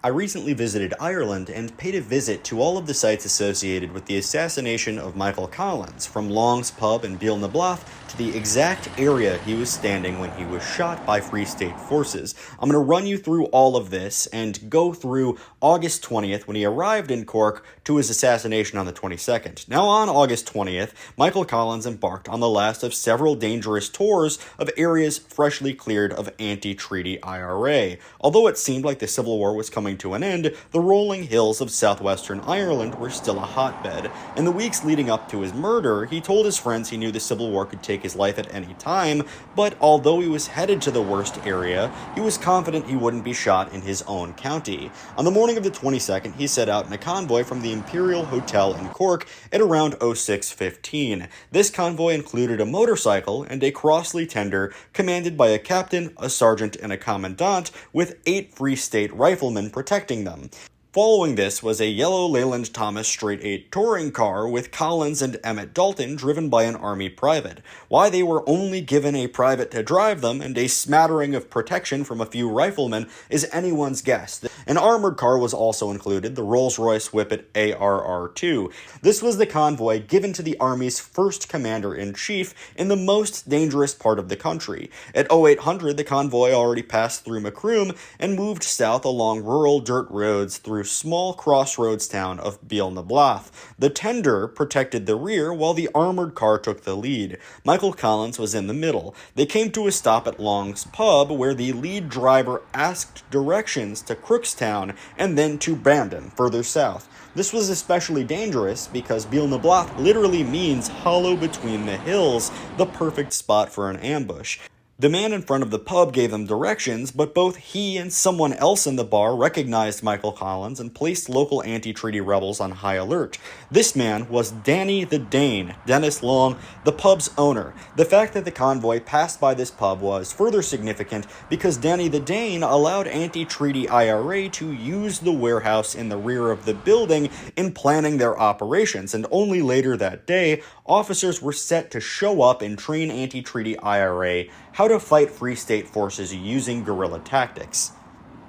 I recently visited Ireland and paid a visit to all of the sites associated with the assassination of Michael Collins, from Long's Pub in Beal na Bláth to the exact area he was standing when he was shot by Free State forces. I'm going to run you through all of this and go through August 20th when he arrived in Cork to his assassination on the 22nd. Now on August 20th, Michael Collins embarked on the last of several dangerous tours of areas freshly cleared of anti-treaty IRA. Although it seemed like the Civil War was coming to an end, the rolling hills of southwestern Ireland were still a hotbed. In the weeks leading up to his murder, he told his friends he knew the Civil War could take his life at any time, but although he was headed to the worst area, he was confident he wouldn't be shot in his own county. On the morning of the 22nd, he set out in a convoy from the Imperial Hotel in Cork at around 06:15. This convoy included a motorcycle and a Crossley tender commanded by a captain, a sergeant, and a commandant, with 8 Free State riflemen protecting them. Following this was a yellow Leyland Thomas Straight 8 touring car with Collins and Emmett Dalton driven by an Army private. Why they were only given a private to drive them and a smattering of protection from a few riflemen is anyone's guess. An armored car was also included, the Rolls-Royce Whippet ARR-2. This was the convoy given to the Army's first commander-in-chief in the most dangerous part of the country. At 0800, the convoy already passed through Macroom and moved south along rural dirt roads through small crossroads town of Beal na Bláth. The tender protected the rear while the armored car took the lead. Michael Collins was in the middle. They came to a stop at Long's Pub where the lead driver asked directions to Crookstown and then to Brandon, further south. This was especially dangerous because Beal na Bláth literally means hollow between the hills, the perfect spot for an ambush. The man in front of the pub gave them directions, but both he and someone else in the bar recognized Michael Collins and placed local anti-treaty rebels on high alert. This man was Danny the Dane, Dennis Long, the pub's owner. The fact that the convoy passed by this pub was further significant because Danny the Dane allowed anti-treaty IRA to use the warehouse in the rear of the building in planning their operations, and only later that day, officers were set to show up and train anti-treaty IRA how to fight Free State forces using guerrilla tactics.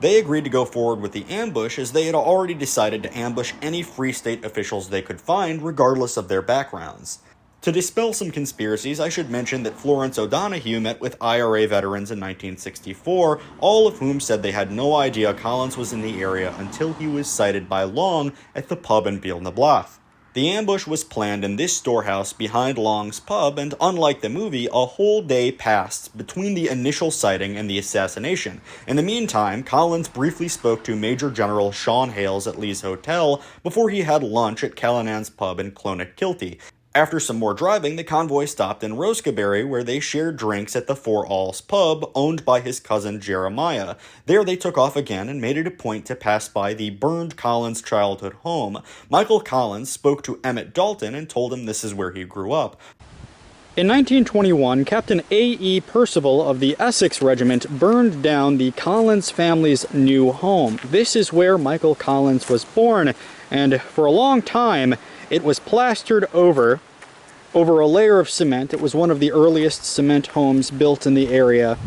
They agreed to go forward with the ambush as they had already decided to ambush any Free State officials they could find, regardless of their backgrounds. To dispel some conspiracies, I should mention that Florence O'Donoghue met with IRA veterans in 1964, all of whom said they had no idea Collins was in the area until he was sighted by Long at the pub in Beal na Bláth. The ambush was planned in this storehouse behind Long's Pub, and unlike the movie, a whole day passed between the initial sighting and the assassination. In the meantime, Collins briefly spoke to Major General Sean Hales at Lee's Hotel before he had lunch at Callanan's Pub in Clonakilty. After some more driving, the convoy stopped in Roscobury, where they shared drinks at the Four Alls pub, owned by his cousin Jeremiah. There they took off again and made it a point to pass by the burned Collins childhood home. Michael Collins spoke to Emmett Dalton and told him this is where he grew up. In 1921, Captain A.E. Percival of the Essex Regiment burned down the Collins family's new home. This is where Michael Collins was born, and for a long time, it was plastered over a layer of cement. It was one of the earliest cement homes built in the area,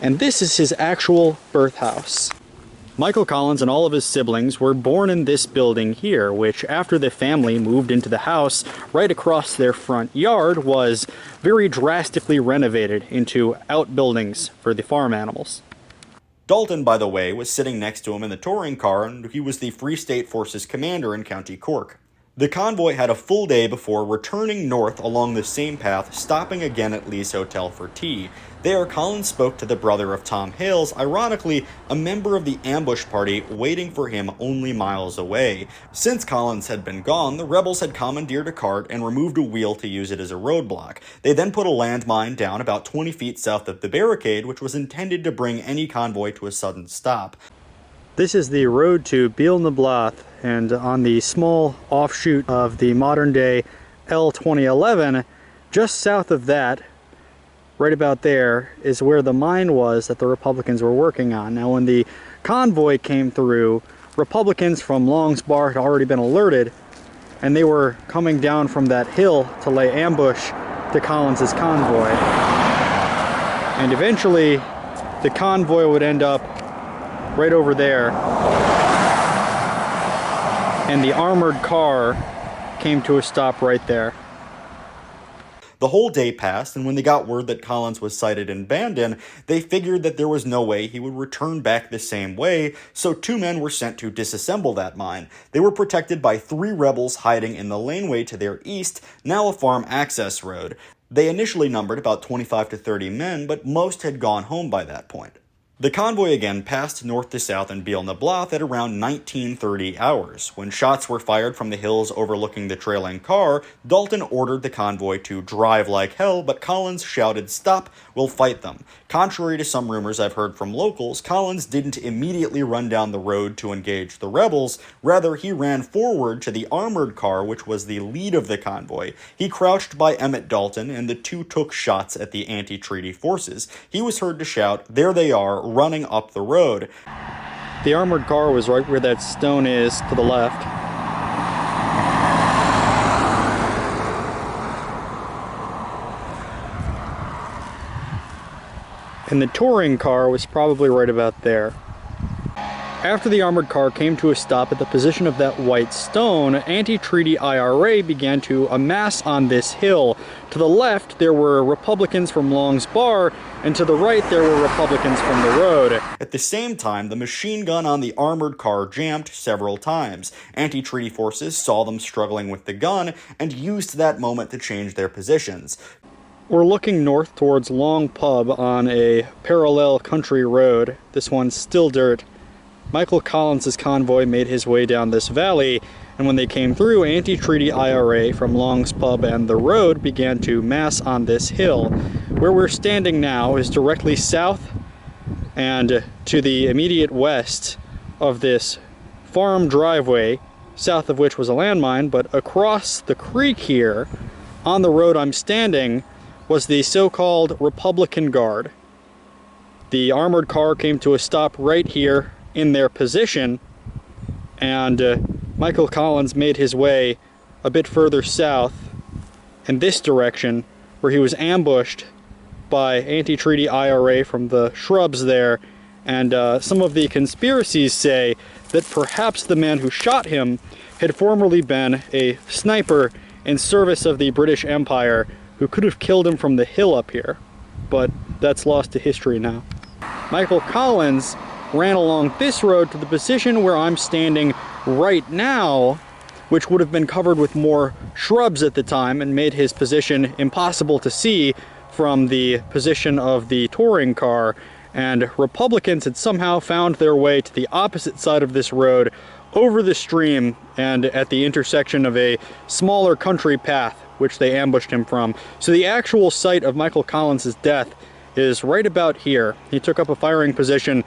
and this is his actual birth house. Michael Collins and all of his siblings were born in this building here, which after the family moved into the house right across their front yard was very drastically renovated into outbuildings for the farm animals. Dalton, by the way, was sitting next to him in the touring car, and he was the Free State Forces commander in County Cork. The convoy had a full day before returning north along the same path, stopping again at Lee's Hotel for tea. There, Collins spoke to the brother of Tom Hales, ironically, a member of the ambush party waiting for him only miles away. Since Collins had been gone, the rebels had commandeered a cart and removed a wheel to use it as a roadblock. They then put a landmine down about 20 feet south of the barricade, which was intended to bring any convoy to a sudden stop. This is the road to Beal na Bláth, and on the small offshoot of the modern-day L2011, just south of that, right about there, is where the mine was that the Republicans were working on. Now, when the convoy came through, Republicans from Long's Bar had already been alerted, and they were coming down from that hill to lay ambush to Collins's convoy. And eventually, the convoy would end up right over there and the armored car came to a stop right there. The whole day passed, and when they got word that Collins was sighted in Bandon, they figured that there was no way he would return back the same way, so 2 men were sent to disassemble that mine. They were protected by 3 rebels hiding in the laneway to their east, now a farm access road. They initially numbered about 25 to 30 men, but most had gone home by that point. The convoy again passed north to south in Beal-na-Bláth at around 19:30 hours. When shots were fired from the hills overlooking the trailing car, Dalton ordered the convoy to drive like hell, but Collins shouted, "Stop, we'll fight them." Contrary to some rumors I've heard from locals, Collins didn't immediately run down the road to engage the rebels. Rather, he ran forward to the armored car, which was the lead of the convoy. He crouched by Emmett Dalton, and the two took shots at the anti-treaty forces. He was heard to shout, "There they are, running up the road." The armored car was right where that stone is to the left. And the touring car was probably right about there. After the armored car came to a stop at the position of that white stone, anti-treaty IRA began to amass on this hill. To the left, there were Republicans from Long's Bar, and to the right, there were Republicans from the road. At the same time, the machine gun on the armored car jammed several times. Anti-treaty forces saw them struggling with the gun and used that moment to change their positions. We're looking north towards Long Pub on a parallel country road. This one's still dirt. Michael Collins' convoy made his way down this valley, and when they came through, anti-treaty IRA from Long's Pub and the road began to mass on this hill. Where we're standing now is directly south and to the immediate west of this farm driveway, south of which was a landmine, but across the creek here, on the road I'm standing, was the so-called Republican Guard. The armored car came to a stop right here in their position, and Michael Collins made his way a bit further south in this direction, where he was ambushed by anti-treaty IRA from the shrubs there, and some of the conspiracies say that perhaps the man who shot him had formerly been a sniper in service of the British Empire who could have killed him from the hill up here, but that's lost to history now. Michael Collins ran along this road to the position where I'm standing right now, which would have been covered with more shrubs at the time and made his position impossible to see from the position of the touring car, and Republicans had somehow found their way to the opposite side of this road, over the stream and at the intersection of a smaller country path which they ambushed him from. So the actual site of Michael Collins' death is right about here. He took up a firing position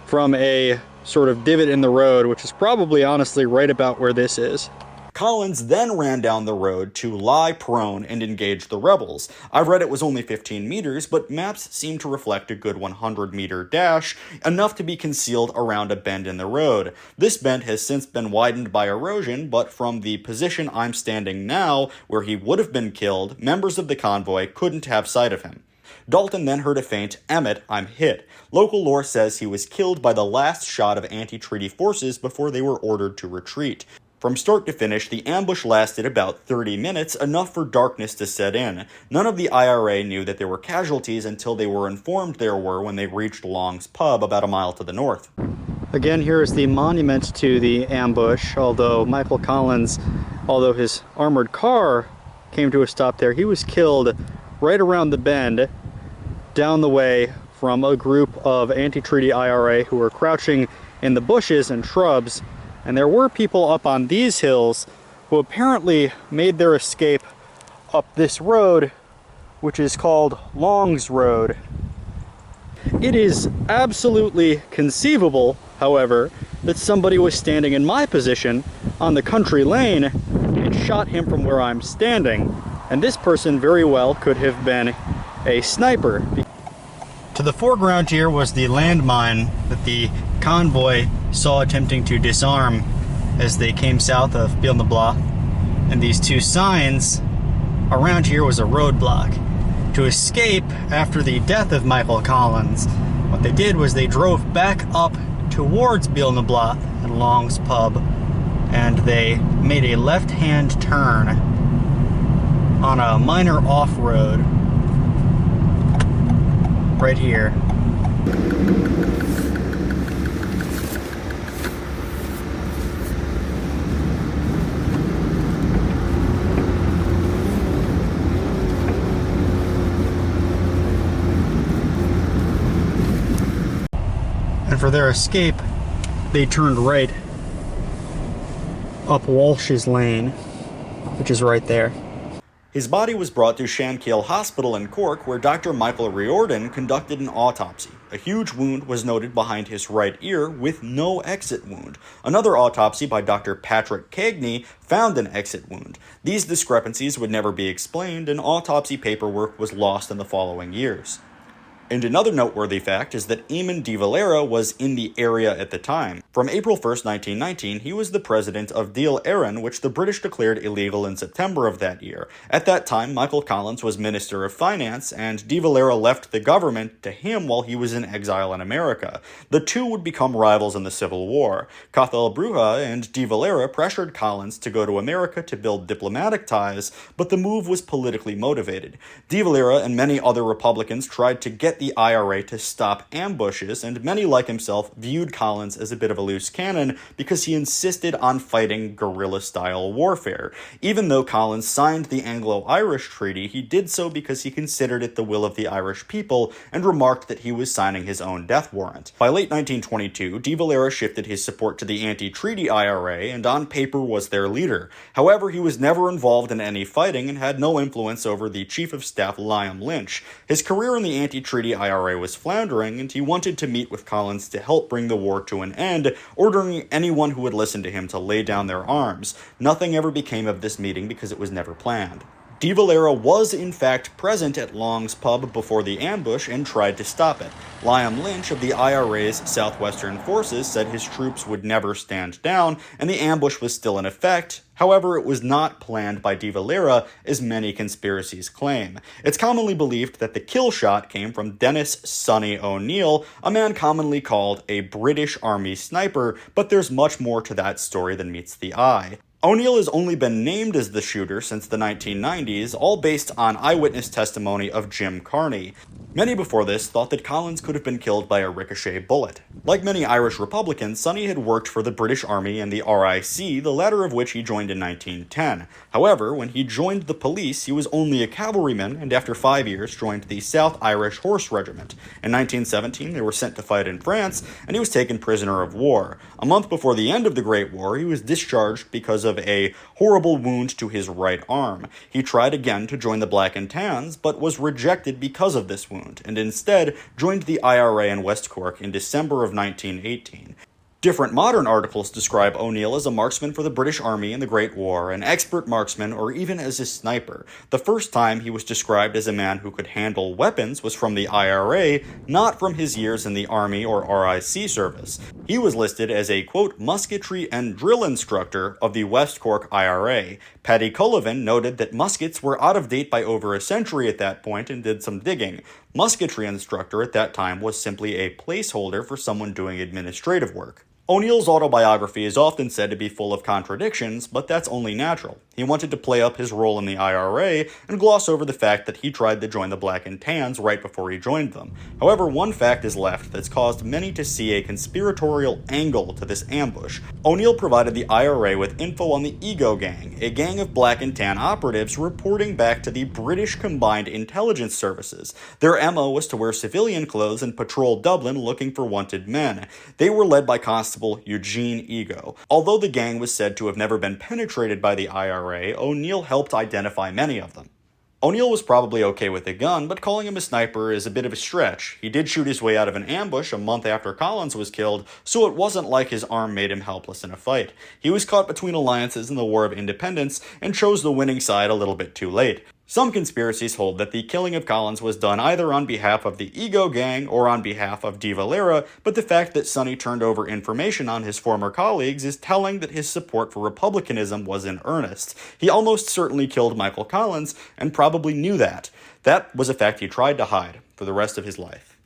from a sort of divot in the road, which is probably honestly right about where this is. Collins then ran down the road to lie prone and engage the rebels. I've read it was only 15 meters, but maps seem to reflect a good 100-meter dash, enough to be concealed around a bend in the road. This bend has since been widened by erosion, but from the position I'm standing now, where he would have been killed, members of the convoy couldn't have sight of him. Dalton then heard a faint, "Emmett, I'm hit." Local lore says he was killed by the last shot of anti-treaty forces before they were ordered to retreat. From start to finish, the ambush lasted about 30 minutes, enough for darkness to set in. None of the IRA knew that there were casualties until they were informed there were when they reached Long's Pub about a mile to the north. Again, here is the monument to the ambush, although Michael Collins, although his armored car came to a stop there, he was killed right around the bend, down the way from a group of anti-treaty IRA who were crouching in the bushes and shrubs. And there were people up on these hills who apparently made their escape up this road, which is called Long's Road. It is absolutely conceivable, however, that somebody was standing in my position on the country lane and shot him from where I'm standing. And this person very well could have been a sniper. To the foreground here was the landmine that the convoy saw attempting to disarm as they came south of Beal-na-Bláth, and these two signs around here was a roadblock. To escape after the death of Michael Collins, what they did was they drove back up towards Beal-na-Bláth and Long's Pub and they made a left-hand turn on a minor off-road right here. And for their escape, they turned right up Walsh's Lane, which is right there. His body was brought to Shankill Hospital in Cork, where Dr. Michael Riordan conducted an autopsy. A huge wound was noted behind his right ear with no exit wound. Another autopsy by Dr. Patrick Cagney found an exit wound. These discrepancies would never be explained, and autopsy paperwork was lost in the following years. And another noteworthy fact is that Eamon de Valera was in the area at the time. From April 1st, 1919, he was the president of Díl Éireann, which the British declared illegal in September of that year. At that time, Michael Collins was Minister of Finance, and de Valera left the government to him while he was in exile in America. The two would become rivals in the Civil War. Cathal Brugha and de Valera pressured Collins to go to America to build diplomatic ties, but the move was politically motivated. De Valera and many other Republicans tried to get the IRA to stop ambushes, and many like himself viewed Collins as a bit of a loose cannon because he insisted on fighting guerrilla-style warfare. Even though Collins signed the Anglo-Irish Treaty, he did so because he considered it the will of the Irish people and remarked that he was signing his own death warrant. By late 1922, de Valera shifted his support to the anti-treaty IRA and on paper was their leader. However, he was never involved in any fighting and had no influence over the Chief of Staff Liam Lynch. His career in the anti-treaty IRA was floundering, and he wanted to meet with Collins to help bring the war to an end, ordering anyone who would listen to him to lay down their arms. Nothing ever became of this meeting because it was never planned. De Valera was in fact present at Long's pub before the ambush and tried to stop it. Liam Lynch of the IRA's Southwestern Forces said his troops would never stand down, and the ambush was still in effect. However, it was not planned by de Valera, as many conspiracies claim. It's commonly believed that the kill shot came from Dennis "Sonny" O'Neill, a man commonly called a British Army sniper, but there's much more to that story than meets the eye. O'Neill has only been named as the shooter since the 1990s, all based on eyewitness testimony of Jim Carney. Many before this thought that Collins could have been killed by a ricochet bullet. Like many Irish Republicans, Sonny had worked for the British Army and the RIC, the latter of which he joined in 1910. However, when he joined the police, he was only a cavalryman, and after 5 years joined the South Irish Horse Regiment. In 1917, they were sent to fight in France, and he was taken prisoner of war. A month before the end of the Great War, he was discharged because of a horrible wound to his right arm. He tried again to join the Black and Tans, but was rejected because of this wound, and instead joined the IRA in West Cork in December of 1918. Different modern articles describe O'Neill as a marksman for the British Army in the Great War, an expert marksman, or even as a sniper. The first time he was described as a man who could handle weapons was from the IRA, not from his years in the Army or RIC service. He was listed as a, quote, musketry and drill instructor of the West Cork IRA. Paddy Cullivan noted that muskets were out of date by over a century at that point and did some digging. Musketry instructor at that time was simply a placeholder for someone doing administrative work. O'Neill's autobiography is often said to be full of contradictions, but that's only natural. He wanted to play up his role in the IRA and gloss over the fact that he tried to join the Black and Tans right before he joined them. However, one fact is left that's caused many to see a conspiratorial angle to this ambush. O'Neill provided the IRA with info on the Ego Gang, a gang of Black and Tan operatives reporting back to the British Combined Intelligence Services. Their MO was to wear civilian clothes and patrol Dublin looking for wanted men. They were led by Constable Eugene Ego. Although the gang was said to have never been penetrated by the IRA, O'Neill helped identify many of them. O'Neill was probably okay with a gun, but calling him a sniper is a bit of a stretch. He did shoot his way out of an ambush a month after Collins was killed, so it wasn't like his arm made him helpless in a fight. He was caught between alliances in the War of Independence and chose the winning side a little bit too late. Some conspiracies hold that the killing of Collins was done either on behalf of the Ego Gang or on behalf of de Valera, but the fact that Sonny turned over information on his former colleagues is telling that his support for republicanism was in earnest. He almost certainly killed Michael Collins, and probably knew that. That was a fact he tried to hide for the rest of his life.